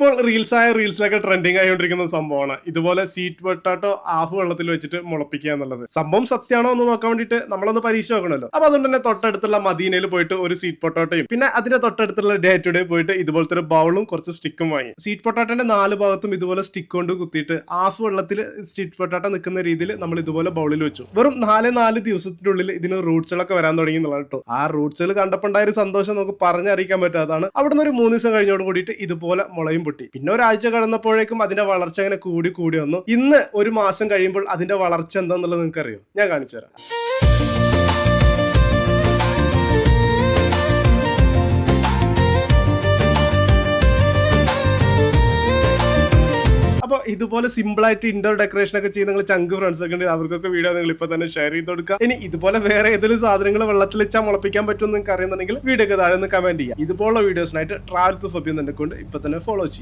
ഇപ്പോൾ റീൽസിലൊക്കെ ട്രെൻഡിങ് ആയിക്കൊണ്ടിരിക്കുന്ന സംഭവമാണ് ഇതുപോലെ സ്വീറ്റ് പൊട്ടാറ്റോ ഹാഫ് വെള്ളത്തിൽ വെച്ചിട്ട് മുളപ്പിക്കുക എന്നുള്ളത്. സംഭവം സത്യമാണോ എന്ന് നോക്കാൻ വേണ്ടിയിട്ട് നമ്മളൊന്ന് പരീക്ഷ നോക്കണല്ലോ. അപ്പൊ അതുകൊണ്ട് തന്നെ തൊട്ടടുത്തുള്ള മദീനയിൽ പോയിട്ട് ഒരു സ്വീറ്റ് പൊട്ടാറ്റോയും പിന്നെ അതിന്റെ തൊട്ടടുത്തുള്ള ഡേ ടു ഡേ പോയിട്ട് ഇതുപോലത്തെ ഒരു ബൗളും കുറച്ച് സ്റ്റിക്കും വാങ്ങി. സ്വീറ്റ് പൊട്ടാറ്റോന്റെ 4 ഭാഗത്തും ഇതുപോലെ സ്റ്റിക്ക് കൊണ്ട് കുത്തിയിട്ട് ഹാഫ് വെള്ളത്തിൽ സ്വീറ്റ് പൊട്ടാറ്റോ നിൽക്കുന്ന രീതിയിൽ നമ്മൾ ഇതുപോലെ ബൗളിൽ വെച്ചു. വെറും 4 ദിവസത്തിനുള്ളിൽ ഇതിന് റൂട്ട്സുകളൊക്കെ വരാൻ തുടങ്ങി എന്നുള്ളത് കേട്ടോ. ആ റൂട്ട്സുകൾ കണ്ടപ്പോൾ ഉണ്ടായ ഒരു സന്തോഷം നമുക്ക് പറഞ്ഞറിയിക്കാൻ പറ്റാത്തതാണ്. അവിടുന്ന് ഒരു 3 ദിവസം കഴിഞ്ഞോട് കൂടിയിട്ട് ഇതുപോലെ മുളയും പൊട്ടി. പിന്നെ ഒരാഴ്ച കടന്നപ്പോഴേക്കും അതിന്റെ വളർച്ച അങ്ങനെ കൂടി വന്നു. ഇന്ന് ഒരു മാസം കഴിയുമ്പോൾ അതിന്റെ വളർച്ച എന്താന്നുള്ളത് നിങ്ങൾക്ക് അറിയോ? ഞാൻ കാണിച്ചു തരാം. അപ്പോൾ ഇതുപോലെ സിമ്പിൾ ആയിട്ട് ഇൻഡോർ ഡെക്കറേഷൻ ഒക്കെ ചെയ്ത് നിങ്ങൾ ചങ്ക് ഫ്രണ്ട്സ് ഒക്കെ ഉണ്ടെങ്കിൽ അവർക്കൊക്കെ വീഡിയോ നിങ്ങൾ ഇപ്പൊ തന്നെ ഷെയർ ചെയ്ത് കൊടുക്കുക. ഇനി ഇതുപോലെ വേറെ ഏതെങ്കിലും സാധനങ്ങൾ വെള്ളത്തിൽ വെച്ചാൽ മുളപ്പിക്കാൻ പറ്റുമെന്ന് നിങ്ങൾക്ക് അറിയുന്നുണ്ടെങ്കിൽ വീഡിയോ ഒക്കെ താഴെ ഒന്ന് കമന്റ് ചെയ്യുക. ഇതുപോലുള്ള വീഡിയോസിനായിട്ട് ട്രാവൽ ടു ഫബി എന്നെ കൊണ്ട് ഇപ്പൊ തന്നെ ഫോളോ ചെയ്യുക.